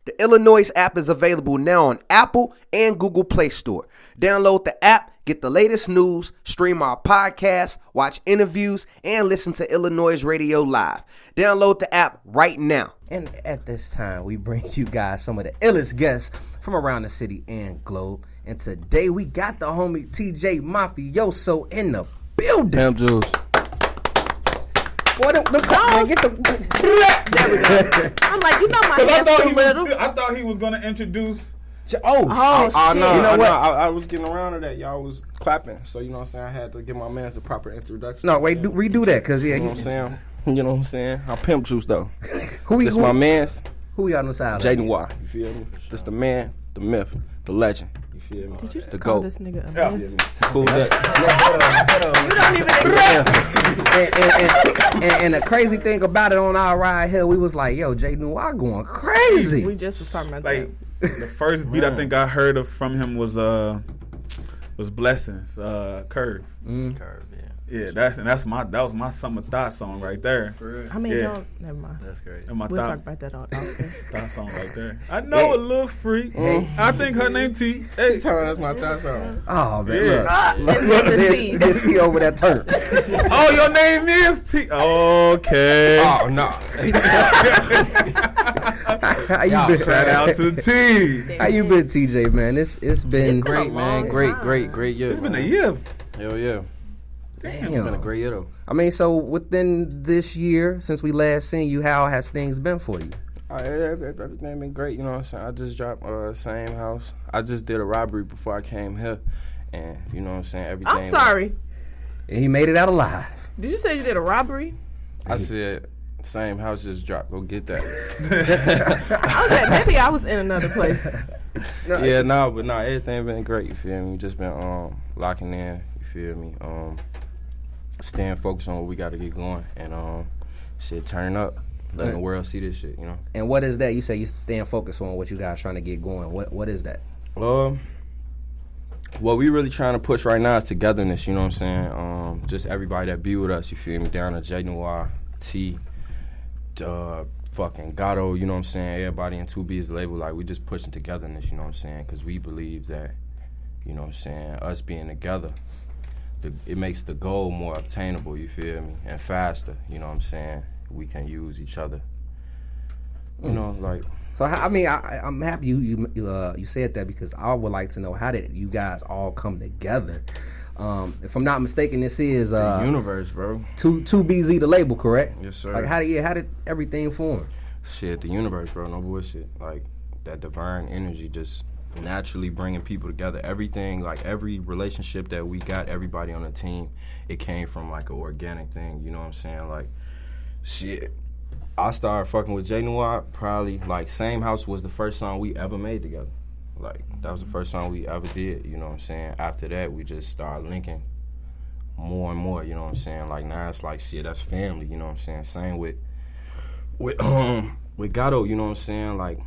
The iLLANOiZE app is available now on Apple and Google Play Store. Download the app, get the latest news, stream our podcasts, watch interviews, and listen to iLLANOiZE Radio live. Download the app right now. And at this time, we bring you guys some of the illest guests from around the city and globe. And today, we got the homie TeeJay Mafioso in the building. Damn Jules. Boy, them man, get the... There we go. I'm like, you know my hands too little. I thought he was going to introduce... shit. No, You know what? what? I was getting around to that. Y'all was clapping. So, you know what I'm saying? I had to give my man a proper introduction. No, wait, redo that, because, yeah. You know what I'm saying? You know what I'm saying? I'm Pimp Juice, though. Who my man's Who we on the side? Jxnoir. You feel me? This the man, the myth, the legend. You feel me? Did you just the call GOAT. this nigga a myth? Cool that. You don't even And the crazy thing about it, on our ride here, we was like, yo, Jxnoir going crazy. We just was talking about Like, that. the first beat I think I heard from him was Blessings, Curve. Curve, yeah. Yeah, that was my summer thought song right there. I mean, yeah. don't, never mind. That's great. And my We'll talk thought, about that off there. thought song right there. I know a little freak. I think her name T. Hey, That's my thought song. Oh, man, Yeah. look. There's T over that turn. oh, your name is T. Okay. Oh, no. How you been? Shout out to T. How you been, TeeJay, man? It's been It's been Great, a man. long Great time. year. It's been a man. year. Hell yeah. Damn. It's been a great year, though. I mean, so within this year, since we last seen you, how has things been for you? Everything been great, you know what I'm saying? I just dropped Same House. I just did a robbery before I came here. And, you know what I'm saying? Everything. I'm sorry. And he made it out alive. Did you say you did a robbery? I said, Same House just dropped. Go get that. Okay, maybe I was in another place. Everything been great, you feel me? We just been locking in, you feel me? Staying focused on what we got to get going. And shit, turn up. Letting the world see this shit, you know? And what is that? You say you staying focused on what you guys trying to get going. What is that? What we really trying to push right now is togetherness, you know what I'm saying? Just everybody that be with us, you feel me? Down to Jxnoir, T, fucking Gatto, you know what I'm saying? Everybody in 2B's label, like, we just pushing togetherness, you know what I'm saying? Because we believe that, you know what I'm saying, us being together, it makes the goal more obtainable, you feel me? And faster, you know what I'm saying? We can use each other, you know, like... So I mean, I'm happy you said that, because I would like to know, how did you guys all come together? If I'm not mistaken, this is the universe, bro. 2BZ the label, correct? Yes, sir. Like how did everything form? Shit, the universe, bro. No bullshit. Like that divine energy just naturally bringing people together. Everything, like every relationship that we got, everybody on the team, it came from like an organic thing. You know what I'm saying? Like, shit. I started fucking with Jxnoir probably, like, Same House was the first song we ever made together. Like, that was the first song we ever did, you know what I'm saying? After that, we just started linking more and more, you know what I'm saying? Like, now it's like, shit, that's family, you know what I'm saying? Same with Gatto, you know what I'm saying? Like,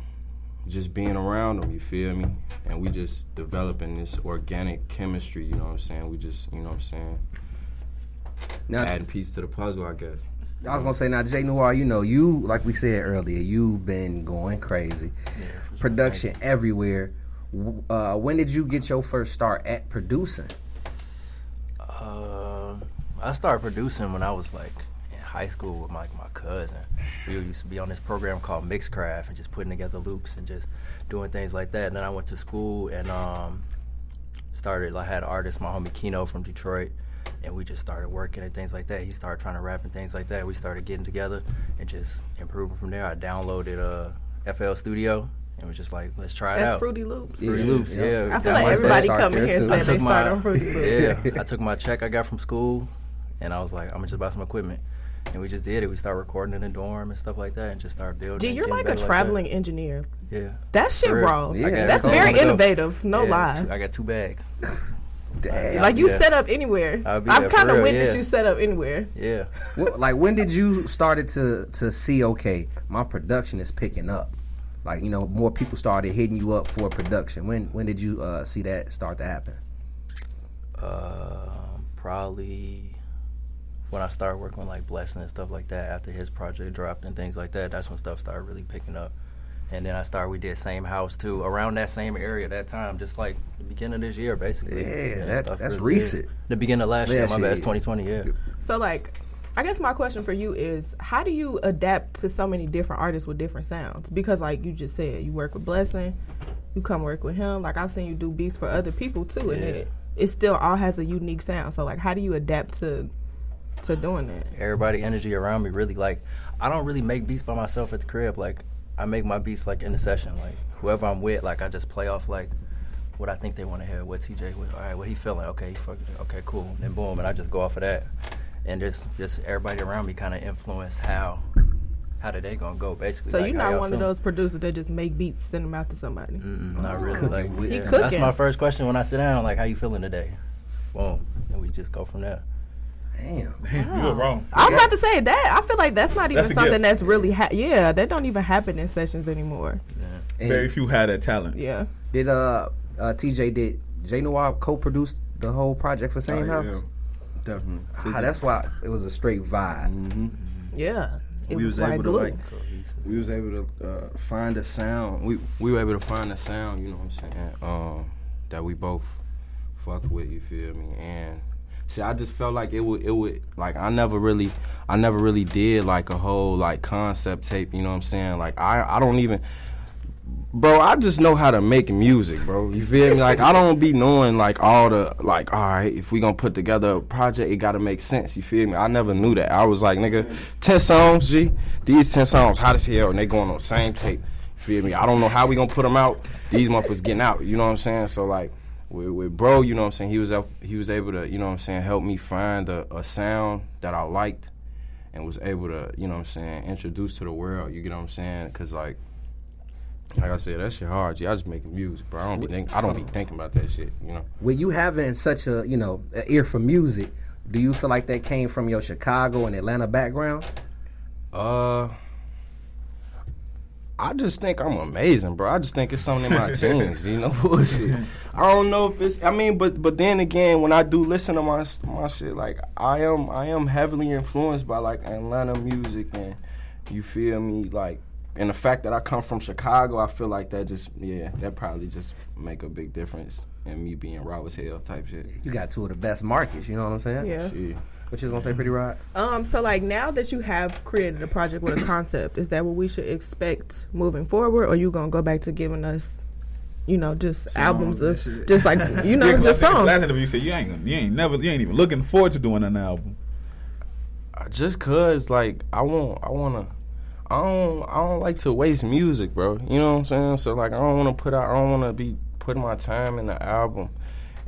just being around him, you feel me? And we just developing this organic chemistry, you know what I'm saying? We just, you know what I'm saying? Now, adding piece to the puzzle, I guess. I was gonna say, now, Jxnoir, you know, you, like we said earlier, you've been going crazy. Yeah, for sure. Production everywhere. When did you get your first start at producing? I started producing when I was like in high school with my cousin. We used to be on this program called Mixcraft and just putting together loops and just doing things like that. And then I went to school and started, I had an artist, my homie Kino from Detroit, and we just started working and things like that. He started trying to rap and things like that. We started getting together and just improving from there. I downloaded FL Studio and was just like, let's try it out. That's Fruity Loops. Fruity Loops, yeah. I feel like everybody coming here said they start on Fruity Loops. Yeah, I took my check I got from school, and I was like, I'm gonna just buy some equipment. And we just did it. We started recording in the dorm and stuff like that, and just started building. Gee, you're like a traveling engineer. Yeah. That shit For real. raw. Yeah, That's very innovative. No lie. I got 2 bags. Damn. Like you Yeah. set up anywhere. I'll be I've there for kind of real, witnessed yeah. you set up anywhere. Yeah. Like, when did you started to see, okay, my production is picking up? Like, you know, more people started hitting you up for production. When did you see that start to happen? Probably when I started working with like Blessing and stuff like that. After his project dropped and things like that, that's when stuff started really picking up. And then we did Same House too, around that same area that time, just like the beginning of this year, basically. Yeah, that's recent. The beginning of last year, my bad, 2020, yeah. So, like, I guess my question for you is, how do you adapt to so many different artists with different sounds? Because, like you just said, you work with Blessing, you come work with him. Like, I've seen you do beats for other people, too, and it still all has a unique sound. So, like, how do you adapt to doing that? Everybody energy around me really, like, I don't really make beats by myself at the crib. Like, I make my beats, like, in the session. Like, whoever I'm with, like, I just play off, like, what I think they want to hear, what TeeJay, all right, what he feeling, okay, okay, cool, and then boom, and I just go off of that. And just everybody around me kind of influence how the day gonna go, basically. So like, you're not one of those producers that just make beats, send them out to somebody? Not really. Like, he that's cooking. my first question when I sit down, like, how you feeling today? Boom, and we just go from there. Damn. You were wrong. I was about to say that. I feel like that's not even That's a something gift. that's really that don't even happen in sessions anymore. And Very few had that talent. Yeah. did TeeJay Jxnoir co-produce the whole project for Same House? Yeah, definitely. That's why it was a straight vibe. Yeah. It We was like able to glue. we was able to find a sound. We were able to find a sound, you know what I'm saying, that we both fucked with, you feel me? And see, I just felt like it would like I never really did like a whole like concept tape, you know what I'm saying? Like I don't even, bro, I just know how to make music, bro. You feel me? Like I don't be knowing like all the like, all right, if we gonna put together a project, it gotta make sense. You feel me? I never knew that. I was like, nigga, 10 songs, G. These 10 songs hot as hell, and they going on the same tape. You feel me? I don't know how we gonna put them out. These motherfuckers getting out. You know what I'm saying? So like, with bro, you know what I'm saying? He was able to, you know what I'm saying, help me find a sound that I liked, and was able to, you know what I'm saying, introduce to the world. You get what I'm saying? Cause like I said, that shit hard, G. I just making music, bro. I don't be thinking about that shit, you know. With you having such a, an ear for music, do you feel like that came from your Chicago and Atlanta background? I just think I'm amazing, bro. I just think it's something in my genes, you know. Bullshit. I don't know if it's. I mean, but then again, when I do listen to my shit, like I am heavily influenced by like Atlanta music, and you feel me, like, and the fact that I come from Chicago, I feel like that probably just make a big difference in me being raw as hell type shit. You got two of the best markets, you know what I'm saying? Yeah. Shit. What you gonna say, Pretty Rod? So like now that you have created a project with a concept, is that what we should expect moving forward, or you gonna go back to giving us, just albums of just like just songs? Last interview you said you ain't even looking forward to doing an album. Just cause like I don't like to waste music, bro. You know what I'm saying? So like I don't want to be putting my time in the album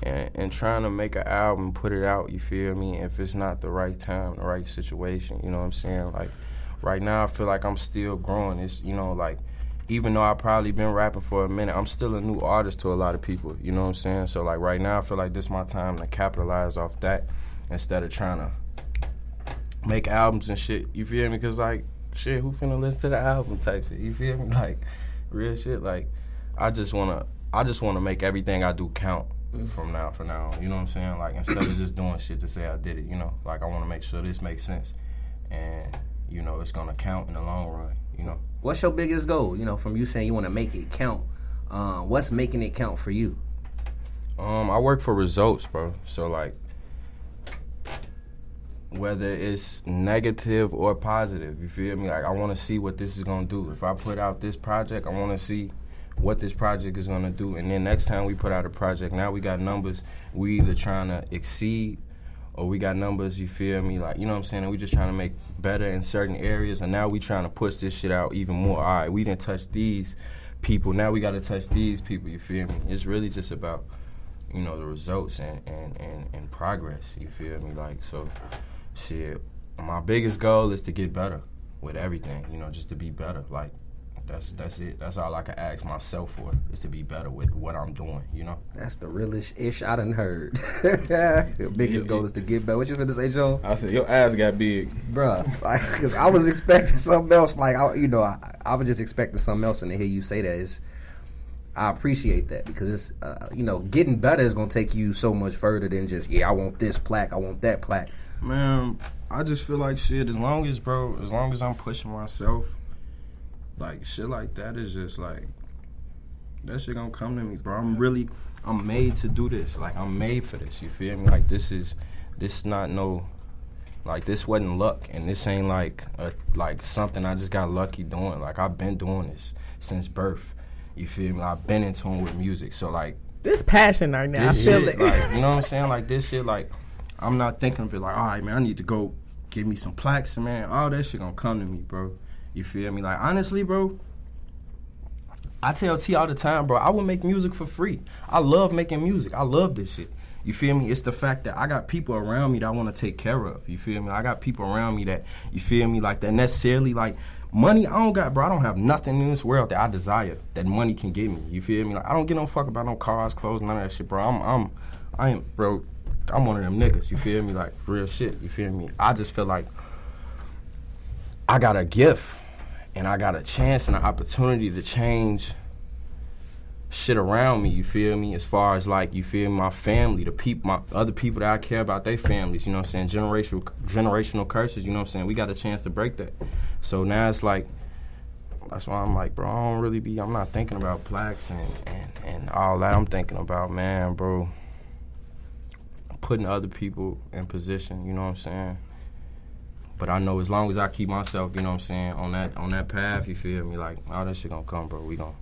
and trying to make an album, put it out, you feel me, if it's not the right time, the right situation, you know what I'm saying? Like right now I feel like I'm still growing. It's, like even though I've probably been rapping for a minute, I'm still a new artist to a lot of people, you know what I'm saying? So like right now I feel like this is my time to capitalize off that instead of trying to make albums and shit, you feel me? Because like, shit, who finna listen to the album type shit, you feel me? Like real shit, like I just wanna make everything I do count from now on, you know what I'm saying? Like instead of just doing shit to say I did it, like I wanna make sure this makes sense and it's gonna count in the long run, What's your biggest goal? From you saying you wanna make it count, what's making it count for you? I work for results, bro. So like whether it's negative or positive, you feel me? Like I wanna see what this is gonna do. If I put out this project, I wanna see what this project is gonna do, and then next time we put out a project, now we got numbers. We either trying to exceed, or we got numbers. You feel me? Like you know what I'm saying? And we just trying to make better in certain areas, and now we trying to push this shit out even more. All right, we didn't touch these people. Now we got to touch these people. You feel me? It's really just about the results and progress. You feel me? Like so, shit. My biggest goal is to get better with everything. Just to be better. Like. That's it. That's all I can ask myself for, is to be better with what I'm doing, That's the realest ish I done heard. The biggest goal is to get better. What you finna say, Joe? I said your ass got big, bruh. Because I was expecting something else. Like I was just expecting something else, and to hear you say that I appreciate that, because it's getting better is gonna take you so much further than just I want this plaque, I want that plaque. Man, I just feel like shit. As long as I'm pushing myself like shit like that is just like that shit gonna come to me, bro. I'm made to do this. Like I'm made for this. You feel me? Like this not no. Like, this wasn't luck, and this ain't, like something I just got lucky doing. Like, I've been doing this since birth. You feel me? I've been in tune with music. So, like... This passion right now, I feel it. Like, you know what I'm saying? Like, this shit, like, I'm not thinking of it like, all right, man, I need to go get me some plaques, man. All that shit gonna come to me, bro. You feel me? Like, honestly, bro, I tell T all the time, bro, I would make music for free. I love making music. I love this shit. You feel me? It's the fact that I got people around me that I want to take care of. You feel me? I got people around me that, you feel me, like that necessarily, like, money I don't got, bro. I don't have nothing in this world that I desire that money can give me. You feel me? Like, I don't give no fuck about no cars, clothes, none of that shit, bro. I'm one of them niggas. You feel me? Like, real shit. You feel me? I just feel like I got a gift and I got a chance and an opportunity to change shit around me, you feel me? As far as like, you feel me, my family, the people, my other people that I care about, their families, you know what I'm saying? Generational curses, you know what I'm saying? We got a chance to break that. So now it's like, that's why I'm like, bro, I'm not thinking about plaques and all that. I'm thinking about, man, bro, putting other people in position, you know what I'm saying? But I know as long as I keep myself, you know what I'm saying, on that path, you feel me? Like, all that shit gonna come, bro. We gonna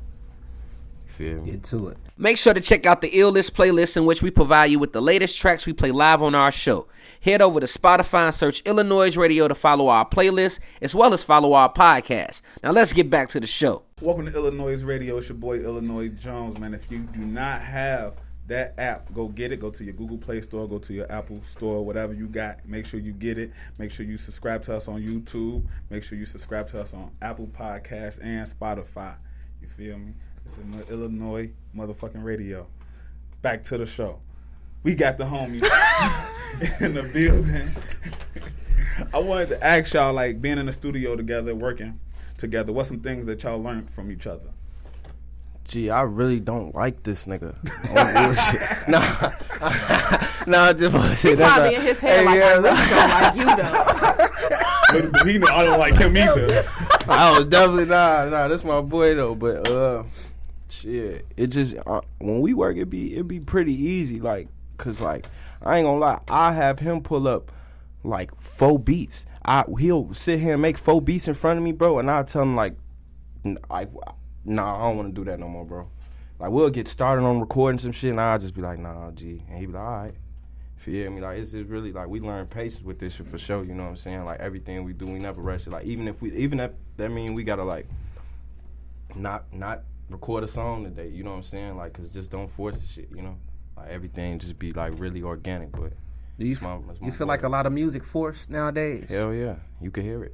get to it. Make sure to check out the iLLANOiZE playlist in which we provide you with the latest tracks we play live on our show. Head over to Spotify and search iLLANOiZE Radio to follow our playlist as well as follow our podcast. Now let's get back to the show. Welcome to iLLANOiZE Radio. It's your boy iLLANOiZE Jones, man. If you do not have that app, go get it. Go to your Google Play Store, go to your Apple Store, whatever you got. Make sure you get it. Make sure you subscribe to us on YouTube. Make sure you subscribe to us on Apple Podcasts and Spotify. You feel me? It's in the iLLANOiZE motherfucking radio. Back to the show. We got the homies in the building. I wanted to ask y'all, like, being in the studio together, working together, what's some things that y'all learned from each other? Gee, I really don't like this nigga. Nah, just bullshit. He probably in his head like, I really don't like you, though. He know I don't like him either. I was definitely, nah, that's my boy, though. But, shit, it just, when we work, it be pretty easy, like, cause, like, I ain't gonna lie, I have him pull up, like, 4 beats. He'll sit here and make 4 beats in front of me, bro, and I'll tell him, like, nah, I don't want to do that no more, bro. Like, we'll get started on recording some shit, and I'll just be like, nah, G. And he'll be like, all right. Feel me? Like, it's just really, like, we learn patience with this shit for sure, you know what I'm saying? Like, everything we do, we never rush it. Like, even if that mean we gotta, like, not record a song today, you know what I'm saying? Like, cause just don't force the shit, you know? Like, everything just be, like, really organic, but do you feel like a lot of music forced nowadays? Hell yeah. You can hear it.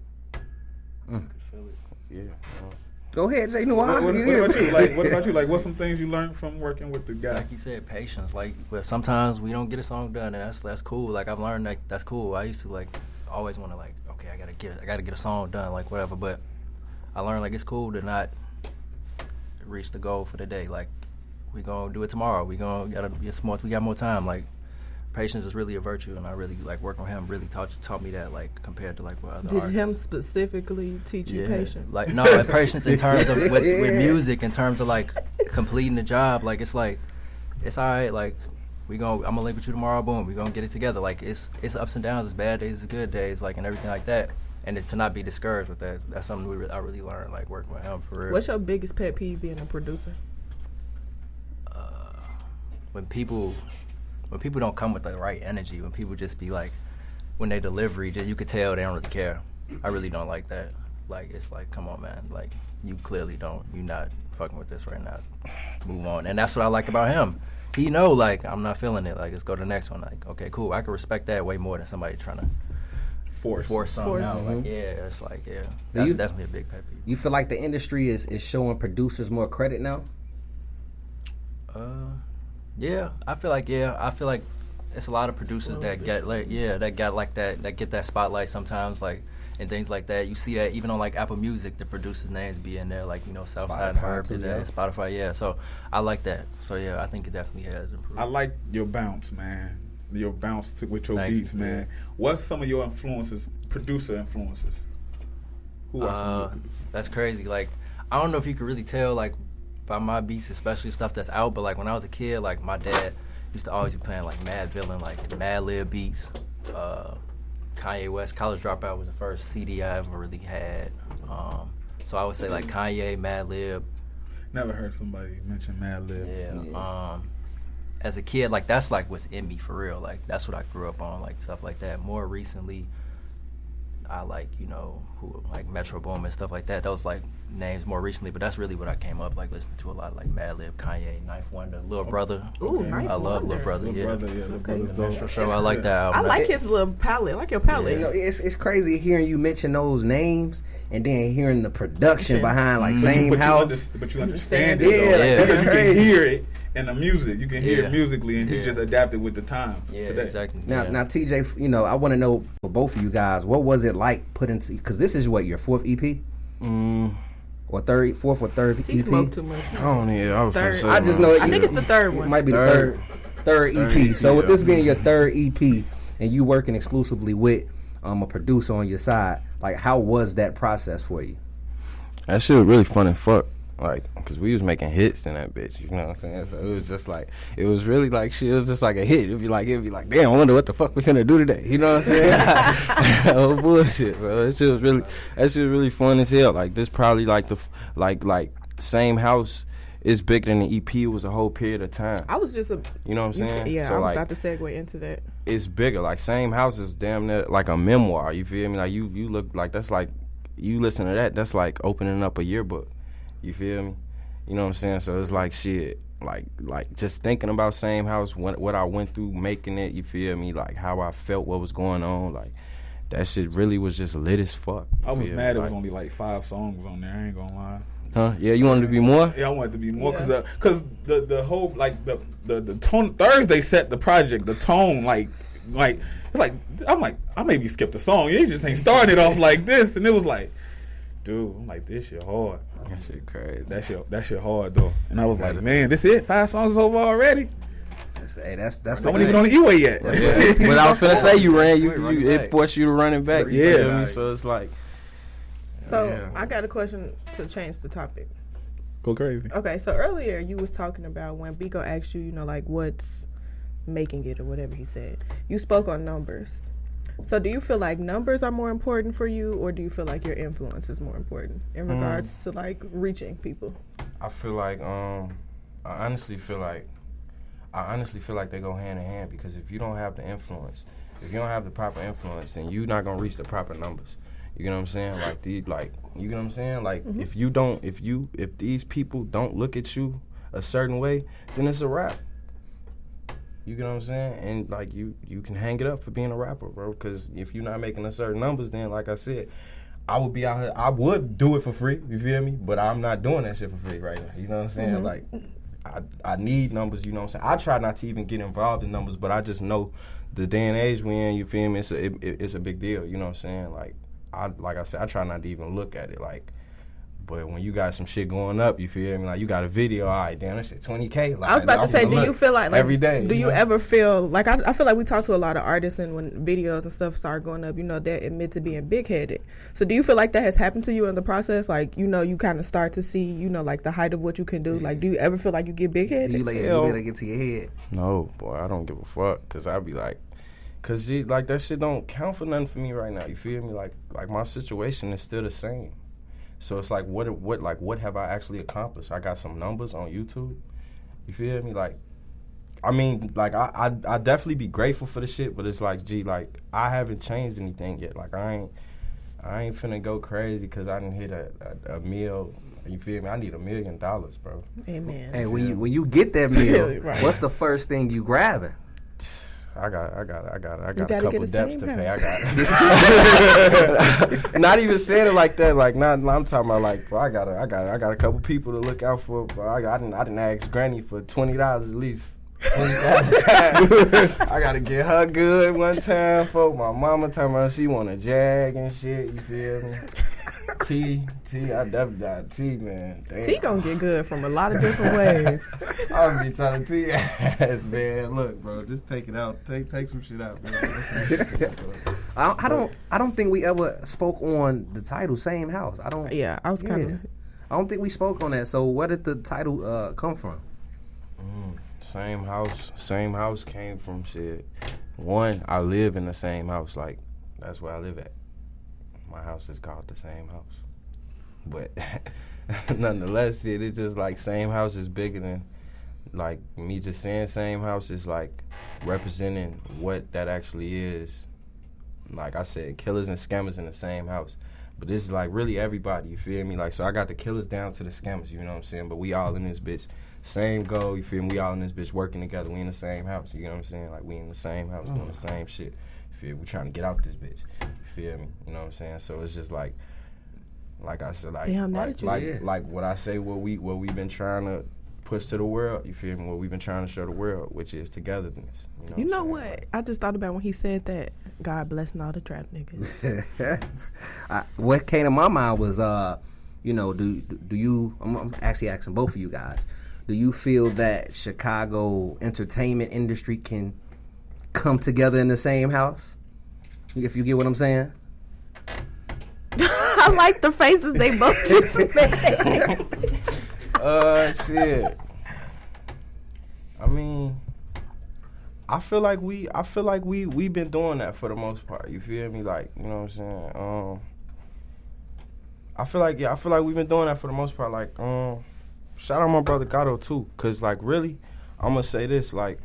You can feel it. Yeah. You know? Go ahead, Jxnoir. What about you? Like, what's some things you learned from working with the guy? Like you said, patience. Like, well, sometimes we don't get a song done, and that's cool. Like, I've learned that's cool. I used to, like, always want to, like, okay, I gotta get a song done, like, whatever. But I learned, like, it's cool to not reach the goal for the day. Like, we gonna do it tomorrow. We gotta be smart. We got more time. Like, patience is really a virtue, and I really, like, working with him really taught me that, like, compared to, like, what other artists. Did him specifically teach you patience? Like, no, patience in terms of with music, in terms of, like, completing the job. Like, it's like, it's all right. Like, I'm gonna link with you tomorrow. Boom, we gonna get it together. Like, it's ups and downs. It's bad days, it's good days, like, and everything like that. And it's to not be discouraged with that. That's something I really learned, like, working with him for real. What's your biggest pet peeve being a producer? When people don't come with the right energy, when people just be like, when they delivery, you could tell they don't really care. I really don't like that. Like, it's like, come on, man. Like, you clearly don't. You're not fucking with this right now. Move on. And that's what I like about him. He know, like, I'm not feeling it. Like, let's go to the next one. Like, okay, cool. I can respect that way more than somebody trying to force something out. Like, yeah, it's like, yeah. That's definitely a big pet peeve. You feel like the industry is showing producers more credit now? Yeah, I feel like it's a lot of producers that get that spotlight sometimes, like, and things like that. You see that even on, like, Apple Music, the producers' names be in there, like, you know, Southside and Herb did that, Spotify, yeah. So I like that. So yeah, I think it definitely has improved. I like your bounce, man. Your bounce with your beats, man. What's some of your influences, producer influences? Who are some of your producers? That's crazy. Like, I don't know if you could really tell like by my beats, especially stuff that's out, but like when I was a kid, like my dad used to always be playing like Mad Villain, like Mad Lib beats. Kanye West, College Dropout was the first CD I ever really had. So I would say like Kanye, Mad Lib. Never heard somebody mention Mad Lib. Yeah. As a kid, like that's like what's in me for real. Like that's what I grew up on, like stuff like that. More recently, I like, you know, who like Metro Boomin and stuff like that. Those like names more recently, but that's really what I came up like listening to a lot, like Madlib, Kanye, Knife Wonder, Lil Brother. Ooh, Knife I love Wonder. Lil Brother. Lil Yeah, Brother, yeah, Lil Brother's dope. for sure. I like that album. I like his little palette. I like your palette. You know, it's crazy hearing you mention those names and then hearing the production behind like Same House. But you understand it. Yeah, though. like, Yeah. that's Because you crazy. can hear it in the music. You can hear Yeah. it musically, and he Yeah. just adapted with the times Yeah, today. exactly. Now, yeah. now, TJ, you know, I want to know for both of you guys, what was it like putting? Because this is what your fourth EP or fourth or third EP. He smoked too much. I don't know. I was Third. finna say, I just man. know I think it's the third It one. might be the Third third EP. So with yeah. this being your third EP and you working exclusively with a producer on your side, like how was that process for you? That shit was really fun and fuck. Like, cause we was making hits in that bitch, you know what I'm saying? So it was just like, it was really like shit. It was just like a hit. It'd be like, damn, I wonder what the fuck we finna do today. You know what I'm saying? Oh bullshit. So that shit was really fun as hell. Like this probably like like Same House is bigger than the EP. It was a whole period of time. I was just You know what I'm saying? Yeah, So I was like, about to segue into that. it's bigger. Like Same House is damn near like a memoir. You feel me? Like you look like that's like you listen to that. That's like opening up a yearbook. You feel me? You know what I'm saying? So it's like shit. Like just thinking about Same House, what I went through making it. You feel me? Like how I felt, what was going on. Like that shit really was just lit as fuck. I was feel mad me? it was Like, only like 5 songs on there. I ain't gonna lie. huh? Yeah, you wanted to be more? Yeah, I wanted to be more because the whole like the tone Thursday set the project, the tone like it's like I'm like I maybe skipped a song. You just ain't starting it off like this, and it was like, dude, I'm like this shit hard. That shit crazy. That shit hard though. And I was like, man, this it? 5 songs is over already? Hey, that's I wasn't even on the E-way yet. Yeah. But I was finna say you ran. Running It back. forced you to run it back. You Yeah. feel me? So it's like. So Yeah. I got a question to change the topic. Go crazy. Okay, so earlier you was talking about when Biko asked you, you know, like what's making it or whatever he said. You spoke on numbers. So do you feel like numbers are more important for you, or do you feel like your influence is more important in regards to like reaching people? I feel like I honestly feel like they go hand in hand, because if you don't have the influence, if you don't have the proper influence, then you're not gonna reach the proper numbers. You know what I'm saying? You know what I'm saying? Like if these people don't look at you a certain way, then it's a wrap. You know what I'm saying? And like you can hang it up for being a rapper, bro. Because if you're not making a certain numbers, then like I said, I would be out here. I would do it for free. You feel me? But I'm not doing that shit for free right now. You know what I'm saying? Like I need numbers. You know what I'm saying? I try not to even get involved in numbers, but I just know the day and age we in. You feel me? It's a big deal. You know what I'm saying? Like I said, I try not to even look at it like. But when you got some shit going up, you feel me? Like you got a video, all right, damn, that shit 20K. Like, I was about to say, do you feel like every day? Do you know? ever feel like I feel like we talk to a lot of artists, and when videos and stuff start going up, you know, they admit to being big headed. So do you feel like that has happened to you in the process? Like, you know, you kind of start to see, you know, like the height of what you can do. Like, do you ever feel like you get big headed? You better get to your head. No, boy, I don't give a fuck, cause I be like, like that shit don't count for nothing for me right now. You feel me? Like my situation is still the same. So it's like, what have I actually accomplished? I got some numbers on YouTube. You feel me? Like, I mean, like I definitely be grateful for the shit, but it's like, gee, like I haven't changed anything yet. Like I ain't finna go crazy because I didn't hit a meal. You feel me? I need $1 million, bro. Amen. Hey, when you get that meal, Right. what's the first thing you grabbing? I got a gotta couple get a debts Same to pay. House. I got not even saying it like that. Like not. I'm talking about like, bro, I got a couple people to look out for. Bro, I didn't ask Granny for $20 at least. 20,000 times. I gotta get her good one time, folk. My mama talking about she want a Jag and shit. You feel me? I definitely got T, man. Damn. T gonna get good from a lot of different ways. I'll be telling T ass, man. Look, bro, just take it out. Take some shit out, man. I don't think we ever spoke on the title Same House. I don't. Yeah, I was kind of. I don't think we spoke on that. So where did the title come from? Same house came from shit. One, I live in the same house. Like, that's where I live at. My house is called the same house. But nonetheless, shit, it's just like same house is bigger than, like, me just saying same house is like representing what that actually is. Like I said, killers and scammers in the same house. But this is like really everybody, you feel me? Like, so I got the killers down to the scammers, you know what I'm saying? But we all in this bitch. Same goal, you feel me? We all in this bitch working together. We in the same house, you know what I'm saying? Like, we in the same house doing the same shit. You feel me? We trying to get out this bitch. You feel me? You know what I'm saying? So it's just like I said, like, Damn, like what I say, what we've been trying to push to the world, you feel me? What we've been trying to show the world, which is togetherness. You know what? I just thought about when he said that. God blessing all the trap niggas. What came to my mind was, you know, do you? I'm actually asking both of you guys. Do you feel that Chicago entertainment industry can come together in the same house? If you get what I'm saying. I like the faces they both just made. Shit. I mean, I feel like we've been doing that for the most part. You feel me? Like, you know what I'm saying? I feel like we've been doing that for the most part. Like, shout out my brother Gato too, cause like really, I'm gonna say this, like,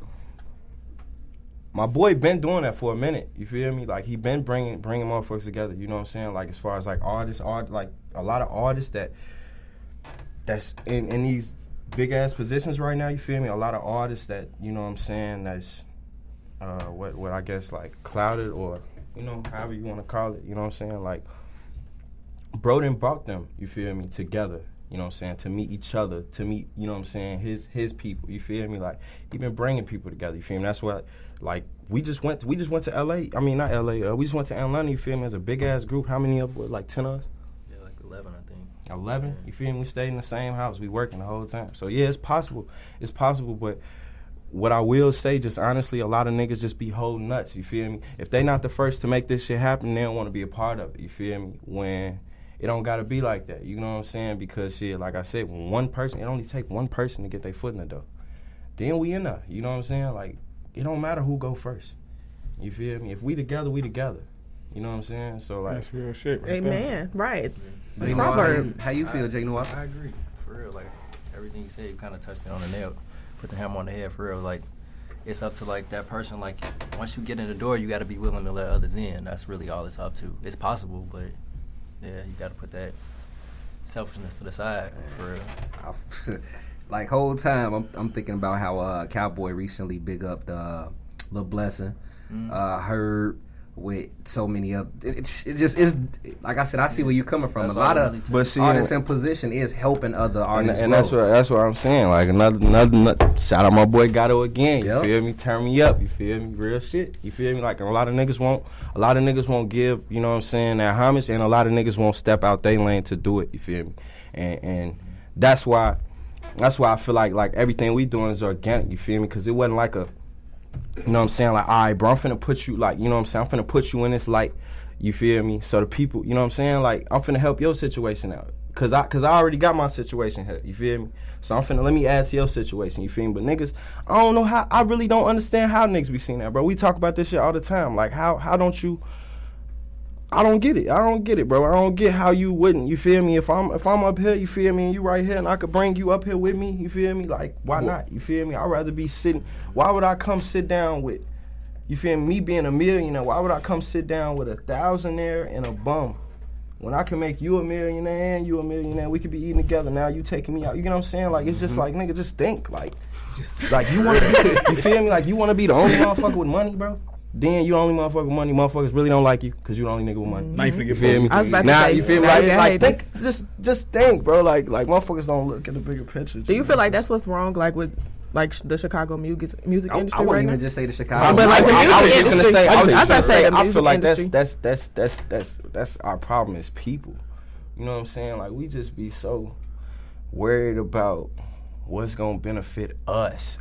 my boy been doing that for a minute. You feel me? Like, he been bringing motherfuckers together. You know what I'm saying? Like, as far as like artists, like a lot of artists that's in these big ass positions right now. You feel me? A lot of artists that, you know what I'm saying, that's what I guess like clouded, or, you know, however you want to call it. You know what I'm saying? Like, bro done brought them, you feel me, together. You know what I'm saying? To meet each other, to meet, you know what I'm saying, his people. You feel me? Like, he been bringing people together. You feel me? That's what, like, we just went to L.A. I mean, not L.A. We just went to Atlanta. You feel me? As a big ass group. How many of us? Like 10 of us? Yeah, like 11, I think. 11? Yeah. You feel me? We stayed in the same house. We working the whole time. So yeah, it's possible. It's possible, but what I will say, just honestly, a lot of niggas just be holding nuts. You feel me? If they not the first to make this shit happen, they don't want to be a part of it. You feel me? When it don't gotta be like that. You know what I'm saying? Because shit, like I said, when one person, it only take one person to get their foot in the door. Then we in there. You know what I'm saying? Like, it don't matter who go first. You feel me? If we together, we together. You know what I'm saying? So like, that's real shit. Right Amen. Right. The Jxnoir, proverb. how you feel, Jxnoir? I agree. For real. Like, everything you said, you kind of touched it on the nail. Put the hammer on the head, for real. Like, it's up to, like, that person. Like, once you get in the door, you got to be willing to let others in. That's really all it's up to. It's possible, but, yeah, you got to put that selfishness to the side, for real. Like, whole time, I'm thinking about how Cowboy recently big up the Lil Blessing. Herb, with so many other, it's just like I said. I see where you're coming from. That's a lot really of but see, artists in position is helping other artists, and grow. that's what I'm saying. Like, another shout out my boy Gato again. You feel me? Turn me up. You feel me? Real shit. You feel me? Like, a lot of niggas won't give, you know what I'm saying, that homage, and a lot of niggas won't step out their lane to do it. You feel me? And that's why I feel like everything we doing is organic. You feel me? Because it wasn't like a, you know what I'm saying, like, all right, bro, I'm finna put you, like, you know what I'm saying, I'm finna put you in this light, you feel me? So the people, you know what I'm saying, like, I'm finna help your situation out. Cause I already got my situation here, you feel me? So I'm finna, let me add to your situation, you feel me? But niggas, I don't know how, I really don't understand how niggas be seeing that, bro. We talk about this shit all the time. Like, how don't you, I don't get it, bro. I don't get how you wouldn't, you feel me? If I'm up here, you feel me, and you right here, and I could bring you up here with me, you feel me? Like, why not? You feel me? I'd rather be sitting, why would I come sit down with, you feel me being a millionaire, why would I come sit down with a thousandaire and a bum? When I can make you a millionaire and you a millionaire, we could be eating together. Now you taking me out. You know what I'm saying? Like, it's just like, nigga, just think. Like you want to be, you feel me? Like, you want to be the only motherfucker with money, bro? Then you the only motherfucker with money. Motherfuckers really don't like you because you the only nigga with money. Now you finna get feel me? I was about to Now say, you feel me? now Like you think, just think, bro. Like motherfuckers don't look at the bigger picture. Do you feel like that's what's wrong, like, with, like, the Chicago music I industry wouldn't right even now? just say the Chicago. But, like, the I was music just gonna say, industry. I feel like that's our problem as people. You know what I'm saying? Like, we just be so worried about what's gonna benefit us,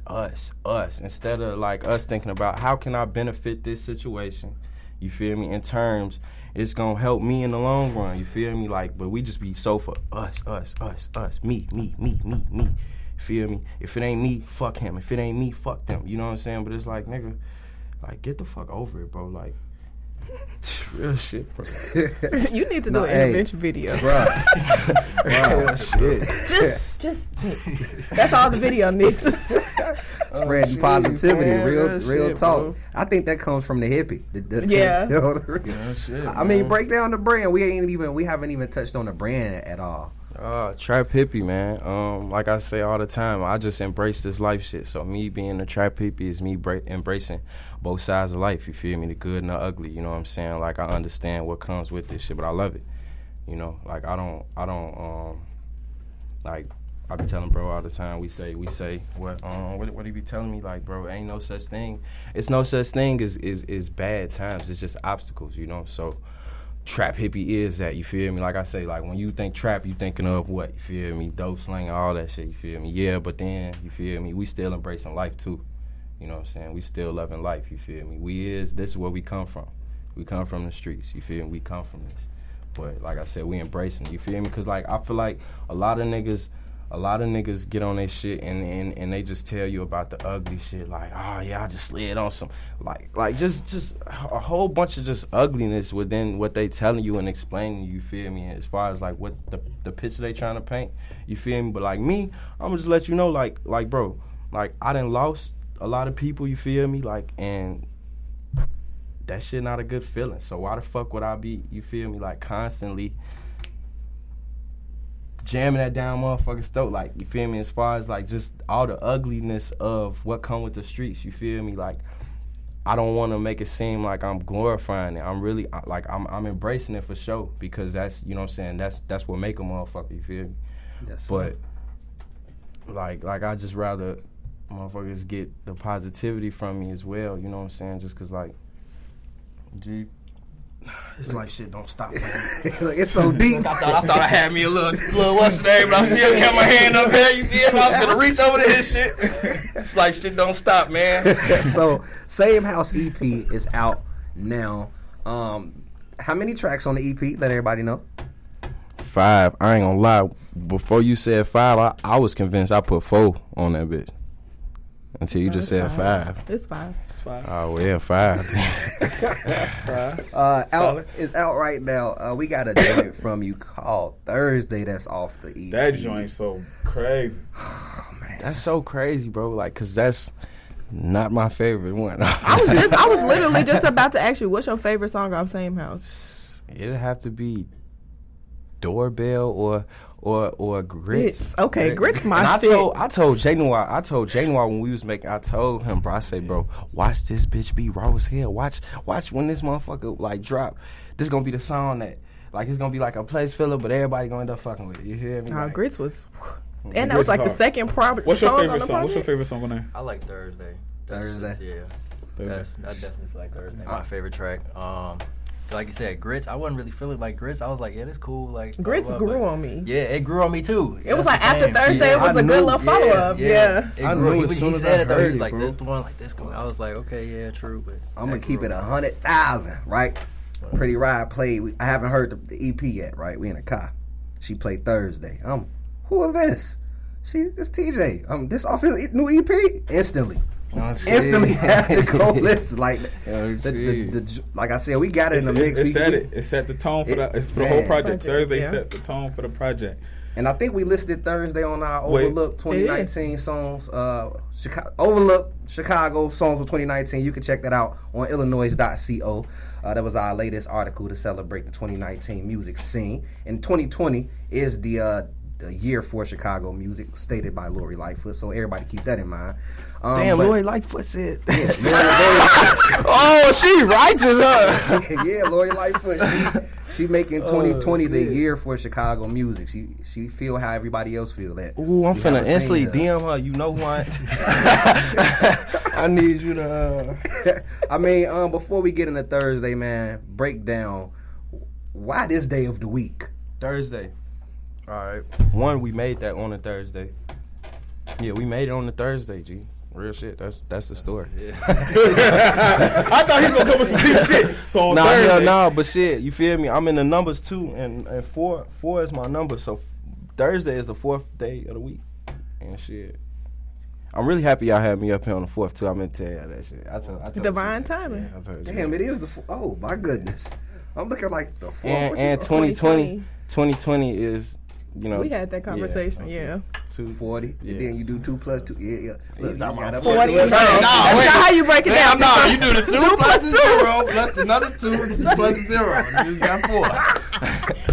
instead of like us thinking about how can I benefit this situation. You feel me? In terms, it's gonna help me in the long run. You feel me? Like, but we just be so for us, me. Feel me? If it ain't me, fuck him. If it ain't me, fuck them. You know what I'm saying? But it's like, nigga, like, get the fuck over it, bro. Like, real shit, bro. You need to do an intervention video. Bro. Real shit. Just that's all the video needs. Spreading positivity, man, real shit, talk. bro. I think that comes from the hippie. Yeah. Real shit, I mean, man. break down the brand. We haven't even touched on the brand at all. Trap hippie, man. Like I say all the time, I just embrace this life shit. So me being a trap hippie is me embracing both sides of life. You feel me? The good and the ugly. You know what I'm saying? Like, I understand what comes with this shit, but I love it. You know, like I don't like, I be telling bro all the time. We say what he be telling me? Like, bro, ain't no such thing. It's no such thing as bad times. It's just obstacles. You know, so. Trap hippie is that, you feel me? Like I say, like, when you think trap, you thinking of what? You feel me? Dope slang, all that shit, you feel me? Yeah, but then, you feel me? We still embracing life, too. You know what I'm saying? We still loving life, you feel me? This is where we come from. We come from the streets, you feel me? We come from this. But, like I said, we embracing, you feel me? Because, like, I feel like a lot of niggas get on their shit and they just tell you about the ugly shit, like, oh yeah, I just slid on some, like just a whole bunch of just ugliness within what they telling you and explaining, you feel me, as far as like what the picture they trying to paint, you feel me. But like me, I'm gonna just let you know, like bro, like I done lost a lot of people, you feel me, like, and that shit not a good feeling. So why the fuck would I be, you feel me, like constantly jamming that down motherfucker's throat, like, you feel me, as far as like just all the ugliness of what come with the streets, you feel me, like I don't want to make it seem like I'm glorifying it. I'm really like I'm embracing it for sure, because that's, you know what I'm saying, that's what make a motherfucker, you feel me. But like I just rather motherfuckers get the positivity from me as well, you know what I'm saying, just cause like, gee, this life shit don't stop, man. It's so deep. I thought I had me a little what's the name, but I still kept my hand up here, you feel me? I was gonna reach over to his shit. This life shit don't stop, man. So, Same House EP is out now. How many tracks on the EP? Let everybody know. 5. I ain't gonna lie. Before you said 5, I was convinced I put 4 on that bitch. Until you just said 5. It's 5. It's 5. Oh, well, 5. It's out right now. We got a joint from you called Thursday that's off the EP. That joint's so crazy. Oh, man. That's so crazy, bro. Like, cause that's not my favorite one. I was literally just about to ask you, what's your favorite song off Same House? It'd have to be Doorbell or Grits. Okay, Grits my and shit. I told Jxnoir when we was making, I told him, bro, I say, bro, watch this bitch be raw as hell. Watch when this motherfucker like drop. This gonna be the song that, like, it's gonna be like a place filler, but everybody gonna end up fucking with it. You hear me? Like, Grits was, and that was like the second project. What's your favorite song? What's your favorite song on there? I like Thursday. Thursday. I definitely feel like Thursday. My favorite track. Like you said, Grits, I wasn't really feeling like Grits. I was like, yeah, this cool. Like, Grits grew on me. Yeah, it grew on me too. It was like after Thursday, it was a good little follow up. Yeah. I knew He soon as said I it though. He heard was it, like, bro. this the one, like this one. I was like, okay, yeah, true. But I'm gonna keep it 100,000, right? Pretty Ride played. I haven't heard the EP yet, right? We in a car. She played Thursday. Who was this? It's TeeJay. This off his new EP. Instantly had to go listen. Like, like I said, we got it in the mix. It set the tone for the whole project. Thursday yeah. set the tone for the project. And I think we listed Thursday on our Overlook 2019 songs. Overlook Chicago songs for 2019. You can check that out on iLLANOiZE.co. That was our latest article to celebrate the 2019 music scene. And 2020 is the year for Chicago music, stated by Lori Lightfoot. So everybody keep that in mind. Damn, Lori Lightfoot said. Yeah, Oh, she righteous, huh? yeah, Lori Lightfoot. She making 2020 the year for Chicago music. She feel how everybody else feel that. Ooh, I'm finna instantly DM her. You know what? I need you to. I mean, before we get into Thursday, man, break down why this day of the week. Thursday. All right. One, we made that on a Thursday. Yeah, we made it on a Thursday, G. Real shit. That's the story. Yeah. I thought he was gonna come with some deep shit. So on Thursday, But shit, you feel me? I'm in the numbers too, and four is my number. So Thursday is the 4th day of the week, and shit. I'm really happy y'all had me up here on the 4th too. I meant to tell y'all that shit. I told Divine you that. timing. Yeah, I told you Damn, that. it is the. Oh my goodness, I'm looking like the 4th. And 2020 is, you know. We had that conversation, yeah. 240. And then you do 2 plus 2. Yeah. Look, you got up 40. there. That's not how you break it down. No, you do the 2 plus 0 plus another 2 plus 0. You got 4.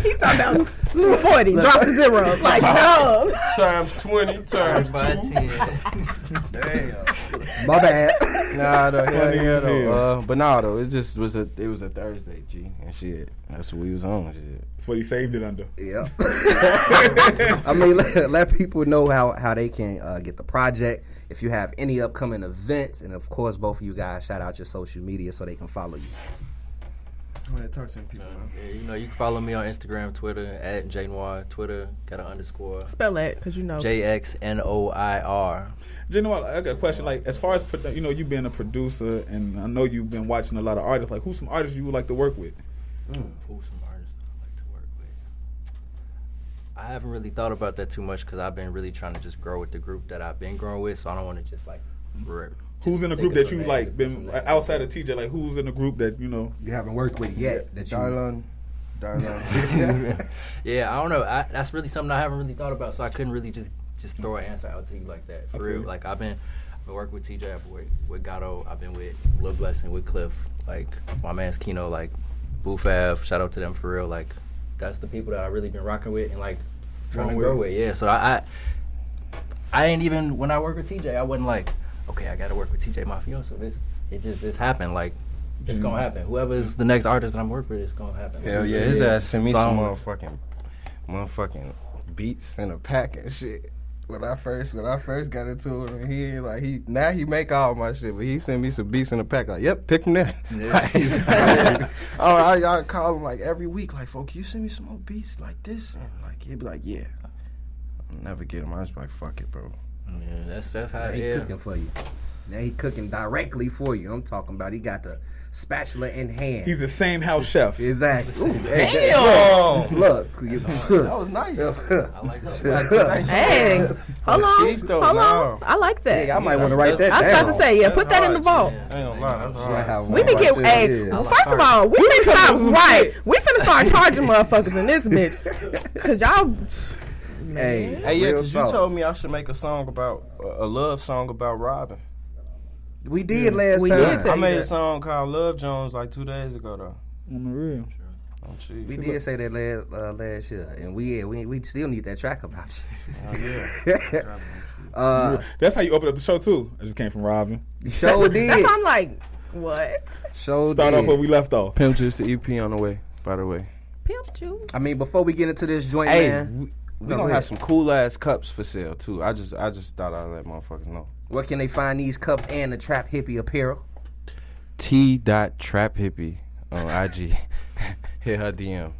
He talking about 240. Drop the 0. Like, no. Times 20 times 2. By 10. My bad. Nah, though, Funny as hell. but nah, though, it was a Thursday, G, and shit. That's what we was on, shit. that's what he saved it under. Yeah. I mean, let people know how they can get the project. If you have any upcoming events, and of course, both of you guys shout out your social media so they can follow you. Go ahead, talk to them people. Yeah, you know, you can follow me on Instagram, Twitter, at Jxnoir. Twitter, got an underscore. Spell that, because you know. JXNOIR. You know what? I got a question. Like, as far as you know, you being a producer, and I know you've been watching a lot of artists. Like, who's some artists you would like to work with? Who's some artists that I like to work with? I haven't really thought about that too much because I've been really trying to just grow with the group that I've been growing with. So I don't want to just like. Who's in the group that you like been outside of TeeJay? Like, who's in the group that you know You haven't worked with yet. That you. Darlon. Yeah, I don't know. That's really something I haven't really thought about. So I couldn't really just throw an answer out to you like that. For real. Like I've been working with TeeJay, I've been with Gatto, I've been with Lil Blessing, with Cliff, like my man's Kino, like Boo Fav. Shout out to them for real. Like that's the people that I really been rocking with and like trying to grow with. Yeah. So I ain't even when I work with TeeJay, I wasn't like, okay, I gotta work with TeeJay Mafioso. This happened. Like it's gonna happen. Whoever's the next artist that I'm working with, it's gonna happen. Hell yeah, his ass sent me So some I'm- motherfucking beats in a pack and shit. When I first got into it, he make all my shit, but he sent me some beats in a pack. Like, yep, pick from there. Yeah. I call him like every week, like, "Folk, can you send me some more beats like this?" And like he'd be like, "Yeah." I'll never get him. I was like, "Fuck it, bro." Yeah, that's how He it is. cooking for you. Now he cooking directly for you. I'm talking about he got the spatula in hand. he's the same house chef? Exactly. Ooh, Damn! Look. That was nice. I like that. Hey, hold Chief, though, on. now. I like that. Hey, I might want to write that I was down. about to say, yeah, put that in the vault. I ain't gonna lie, that's hard. We need to get, well, first of all, we finna start, right, we finna start charging motherfuckers in this bitch. Because y'all, Hey, Hey, yeah, real because you talk. told me I should make a song about a love song about Robin. We did last We time. did tell I you made that. a song called Love Jones like 2 days ago though. On the real. Oh, jeez. We did say that last year, and we still need that track about you. Oh, yeah. That's how you open up the show too. I just came from Robin. Show did. that's why I'm like, what? Show Start did. off where we left off. Pimp Juice, the EP on the way, by the way. Pimp you. I mean, before we get into this joint, Hey, man, we go gonna ahead. have some cool ass cups for sale too. I just thought I'd let motherfuckers know. where can they find these cups and the Trap Hippie apparel? T.traphippie on IG. Hit her DM.